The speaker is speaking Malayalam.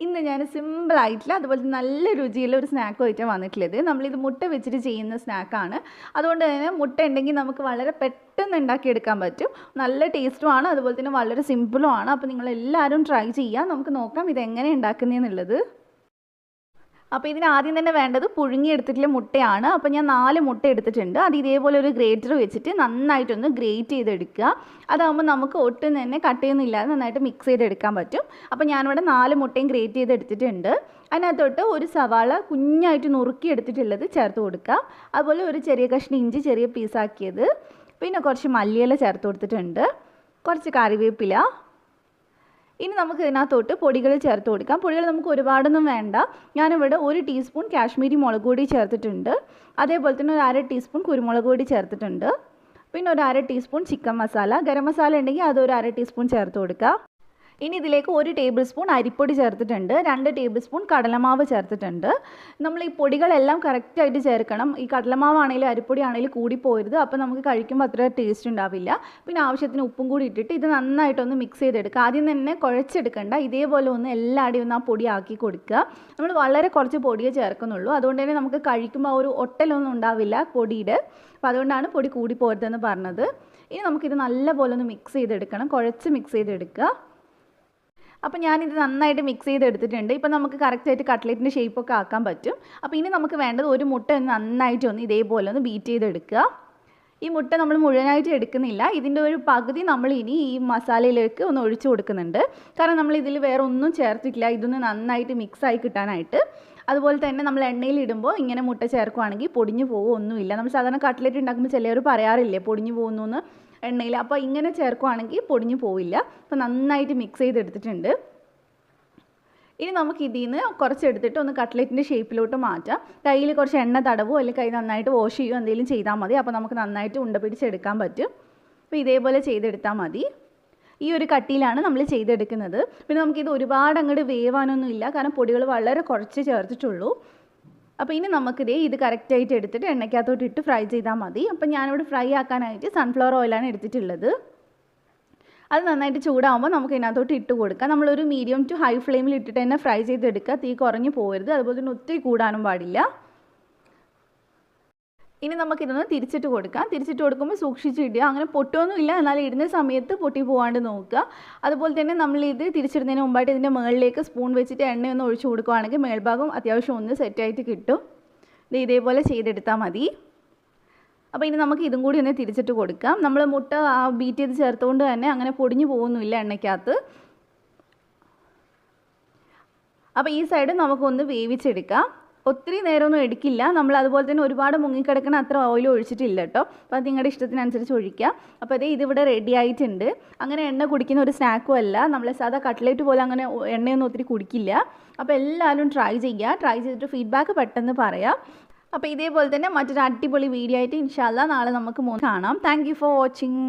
ഇന്ന് ഞാൻ സിമ്പിളായിട്ടുള്ള അതുപോലെ നല്ല രുചിയുള്ള ഒരു സ്നാക്കുമായിട്ടാണ് വന്നിട്ടുള്ളത്. നമ്മളിത് മുട്ട വെച്ചിട്ട് ചെയ്യുന്ന സ്നാക്കാണ്. അതുകൊണ്ട് തന്നെ മുട്ട ഉണ്ടെങ്കിൽ നമുക്ക് വളരെ പെട്ടെന്ന് ഉണ്ടാക്കിയെടുക്കാൻ പറ്റും. നല്ല ടേസ്റ്റുമാണ്, അതുപോലെ തന്നെ വളരെ സിമ്പിളും ആണ്. അപ്പോൾ നിങ്ങളെല്ലാവരും ട്രൈ ചെയ്യുക. നമുക്ക് നോക്കാം ഇതെങ്ങനെ ഉണ്ടാക്കുന്നതെന്നുള്ളത്. അപ്പോൾ ഇതിന് ആദ്യം തന്നെ വേണ്ടത് പുഴുങ്ങിയെടുത്തിട്ടുള്ള മുട്ടയാണ്. അപ്പോൾ ഞാൻ 4 മുട്ട എടുത്തിട്ടുണ്ട്. അത് ഇതേപോലെ ഒരു ഗ്രേറ്റർ വെച്ചിട്ട് നന്നായിട്ടൊന്ന് ഗ്രേറ്റ് ചെയ്തെടുക്കുക. അതാകുമ്പോൾ നമുക്ക് ഒട്ടും തന്നെ കട്ടയൊന്നുമില്ലാതെ നന്നായിട്ട് മിക്സ് ചെയ്തെടുക്കാൻ പറ്റും. അപ്പോൾ ഞാനിവിടെ 4 മുട്ടയും ഗ്രേറ്റ് ചെയ്തെടുത്തിട്ടുണ്ട്. അതിനകത്തോട്ട് ഒരു സവാള കുഞ്ഞായിട്ട് നുറുക്കി എടുത്തിട്ടുള്ളത് ചേർത്ത് കൊടുക്കുക. അതുപോലെ ഒരു ചെറിയ കഷ്ണം ഇഞ്ചി ചെറിയ പീസാക്കിയത്, പിന്നെ കുറച്ച് മല്ലിയില ചേർത്ത് കൊടുത്തിട്ടുണ്ട്, കുറച്ച് കറിവേപ്പില. ഇനി നമുക്ക് ഇതിനകത്തോട്ട് പൊടികൾ ചേർത്ത് കൊടുക്കാം. പൊടികൾ നമുക്ക് ഒരുപാടൊന്നും വേണ്ട. ഞാനിവിടെ 1 ടീസ്പൂൺ കാശ്മീരി മുളക് പൊടി ചേർത്തിട്ടുണ്ട്. അതേപോലെ തന്നെ ഒരു 1/2 ടീസ്പൂൺ കുരുമുളക് പൊടി ചേർത്തിട്ടുണ്ട്. പിന്നെ ഒരു 1/2 ടീസ്പൂൺ ചിക്കൻ മസാല, ഗരം മസാല ഉണ്ടെങ്കിൽ അതൊരു 1/2 ടീസ്പൂൺ ചേർത്ത് കൊടുക്കുക. ഇനി ഇതിലേക്ക് 1 ടേബിൾ സ്പൂൺ അരിപ്പൊടി ചേർത്തിട്ടുണ്ട്, 2 ടേബിൾ സ്പൂൺ കടലമാവ് ചേർത്തിട്ടുണ്ട്. നമ്മൾ ഈ പൊടികളെല്ലാം കറക്റ്റായിട്ട് ചേർക്കണം. ഈ കടലമാവാണെങ്കിലും അരിപ്പൊടി ആണെങ്കിലും കൂടിപ്പോരുത്. അപ്പോൾ നമുക്ക് കഴിക്കുമ്പോൾ അത്ര ടേസ്റ്റ് ഉണ്ടാവില്ല. പിന്നെ ആവശ്യത്തിന് ഉപ്പും കൂടി ഇട്ടിട്ട് ഇത് നന്നായിട്ടൊന്ന് മിക്സ് ചെയ്തെടുക്കുക. ആദ്യം തന്നെ കുഴച്ചെടുക്കണ്ട, ഇതേപോലെ ഒന്ന് എല്ലാവരുടെയും ഒന്ന് ആ പൊടി ആക്കി കൊടുക്കുക. നമ്മൾ വളരെ കുറച്ച് പൊടിയേ ചേർക്കുന്നുള്ളൂ. അതുകൊണ്ട് തന്നെ നമുക്ക് കഴിക്കുമ്പോൾ ഒരു ഒട്ടലൊന്നും ഉണ്ടാവില്ല പൊടിയുടെ. അപ്പോൾ അതുകൊണ്ടാണ് പൊടി കൂടിപ്പോരുതെന്ന് പറഞ്ഞത്. ഇനി നമുക്കിത് നല്ലപോലെ ഒന്ന് മിക്സ് ചെയ്തെടുക്കണം, കുഴച്ച് മിക്സ് ചെയ്തെടുക്കുക. അപ്പോൾ ഞാനിത് നന്നായിട്ട് മിക്സ് ചെയ്തെടുത്തിട്ടുണ്ട്. ഇപ്പോൾ നമുക്ക് കറക്റ്റായിട്ട് കട്ട്ലറ്റിൻ്റെ ഷേപ്പൊക്കെ ആക്കാൻ പറ്റും. അപ്പോൾ ഇനി നമുക്ക് വേണ്ടത് ഒരു മുട്ട ഒന്ന് നന്നായിട്ടൊന്ന് ഇതേപോലെ ഒന്ന് ബീറ്റ് ചെയ്തെടുക്കുക. ഈ മുട്ട നമ്മൾ മുഴുവനായിട്ട് എടുക്കുന്നില്ല, ഇതിൻ്റെ ഒരു പകുതി നമ്മൾ ഇനി ഈ മസാലയിലേക്ക് ഒന്ന് ഒഴിച്ചു കൊടുക്കുന്നുണ്ട്. കാരണം നമ്മൾ ഇതിൽ വേറെ ഒന്നും ചേർത്തിട്ടില്ല, ഇതൊന്ന് നന്നായിട്ട് മിക്സായി കിട്ടാനായിട്ട്. അതുപോലെ തന്നെ നമ്മൾ എണ്ണയിൽ ഇടുമ്പോൾ ഇങ്ങനെ മുട്ട ചേർക്കുകയാണെങ്കിൽ പൊടിഞ്ഞു പോകുമൊന്നുമില്ല. നമ്മൾ സാധാരണ കട്ട്ലറ്റ് ഉണ്ടാക്കുമ്പോൾ ചിലർ പറയാറില്ലേ പൊടിഞ്ഞു പോകുന്നു എന്ന് എണ്ണയിൽ. അപ്പോൾ ഇങ്ങനെ ചേർക്കുകയാണെങ്കിൽ പൊടിഞ്ഞു പോവില്ല. അപ്പോൾ നന്നായിട്ട് മിക്സ് ചെയ്തെടുത്തിട്ടുണ്ട്. ഇനി നമുക്ക് ഇതിൽ നിന്ന് കുറച്ചെടുത്തിട്ട് ഒന്ന് കട്ട്ലറ്റിൻ്റെ ഷേപ്പിലോട്ട് മാറ്റാം. കയ്യിൽ കുറച്ച് എണ്ണ തടവോ അല്ലെങ്കിൽ കൈ നന്നായിട്ട് വാഷ് ചെയ്യുകയോ എന്തെങ്കിലും ചെയ്താൽ മതി. അപ്പോൾ നമുക്ക് നന്നായിട്ട് ഉണ്ട പിടിച്ചെടുക്കാൻ പറ്റും. അപ്പോൾ ഇതേപോലെ ചെയ്തെടുത്താൽ മതി. ഈ ഒരു കട്ടിയിലാണ് നമ്മൾ ചെയ്തെടുക്കുന്നത്. പിന്നെ നമുക്കിത് ഒരുപാട് അങ്ങോട്ട് വേവാനൊന്നുമില്ല, കാരണം പൊടികൾ വളരെ കുറച്ച് ചേർത്തിട്ടുള്ളൂ. അപ്പോൾ ഇനി നമുക്കിതേ ഇത് കറക്റ്റായിട്ട് എടുത്തിട്ട് എണ്ണയ്ക്കകത്തോട്ട് ഇട്ട് ഫ്രൈ ചെയ്താൽ മതി. അപ്പോൾ ഞാനിവിടെ ഫ്രൈ ആക്കാനായിട്ട് സൺഫ്ലവർ ഓയിലാണ് എടുത്തിട്ടുള്ളത്. അത് നന്നായിട്ട് ചൂടാകുമ്പോൾ നമുക്ക് ഇതിനകത്തോട്ട് ഇട്ട് കൊടുക്കാം. നമ്മളൊരു മീഡിയം ടു ഹൈ ഫ്ലെയിമിൽ ഇട്ടിട്ട് തന്നെ ഫ്രൈ ചെയ്തെടുക്കുക. തീ കുറഞ്ഞു പോകരുത്, അതുപോലെ തന്നെ ഒത്തിരി കൂടാനും പാടില്ല. ഇനി നമുക്കിതൊന്ന് തിരിച്ചിട്ട് കൊടുക്കാം. തിരിച്ചിട്ട് കൊടുക്കുമ്പോൾ സൂക്ഷിച്ചിടുക, അങ്ങനെ പൊട്ടുമൊന്നുമില്ല, എന്നാൽ ഇടുന്ന സമയത്ത് പൊട്ടി പോകാണ്ട് നോക്കുക. അതുപോലെ തന്നെ നമ്മളിത് തിരിച്ചിടുന്നതിന് മുമ്പായിട്ട് ഇതിൻ്റെ മുകളിലേക്ക് സ്പൂൺ വെച്ചിട്ട് എണ്ണയൊന്ന് ഒഴിച്ച് കൊടുക്കുകയാണെങ്കിൽ മേൽഭാഗം അത്യാവശ്യം ഒന്ന് സെറ്റായിട്ട് കിട്ടും. ഇതേപോലെ ചെയ്തെടുത്താൽ മതി. അപ്പോൾ ഇനി നമുക്ക് ഇതും കൂടി ഒന്ന് തിരിച്ചിട്ട് കൊടുക്കാം. നമ്മൾ മുട്ട ബീറ്റ് ചെയ്ത് ചേർത്തുകൊണ്ട് തന്നെ അങ്ങനെ പൊടിഞ്ഞു പോകുന്നില്ല എണ്ണയ്ക്കകത്ത്. അപ്പോൾ ഈ സൈഡ് നമുക്കൊന്ന് വേവിച്ചെടുക്കാം. ഒത്തിരി നേരമൊന്നും എടുക്കില്ല. നമ്മൾ അതുപോലെ തന്നെ ഒരുപാട് മുങ്ങിക്കിടക്കണ അത്ര ഓയിൽ ഒഴിച്ചിട്ടില്ല കേട്ടോ. അപ്പോൾ അത് നിങ്ങളുടെ ഇഷ്ടത്തിനനുസരിച്ച് ഒഴിക്കാം. അപ്പോൾ അതേ ഇതിവിടെ റെഡി ആയിട്ടുണ്ട്. അങ്ങനെ എണ്ണ കുടിക്കുന്ന ഒരു സ്നാക്കും അല്ല, നമ്മളെ സാധാ കട്ട്ലേറ്റ് പോലെ അങ്ങനെ എണ്ണയൊന്നും ഒത്തിരി കുടിക്കില്ല. അപ്പോൾ എല്ലാവരും ട്രൈ ചെയ്യുക. ട്രൈ ചെയ്തിട്ട് ഫീഡ്ബാക്ക് പെട്ടെന്ന് പറയാം. അപ്പോൾ ഇതേപോലെ തന്നെ മറ്റൊരു അടിപൊളി വീഡിയോ ആയിട്ട് ഇൻഷാ അല്ലാഹ് നാളെ നമുക്ക് കാണാം. Thank you for watching.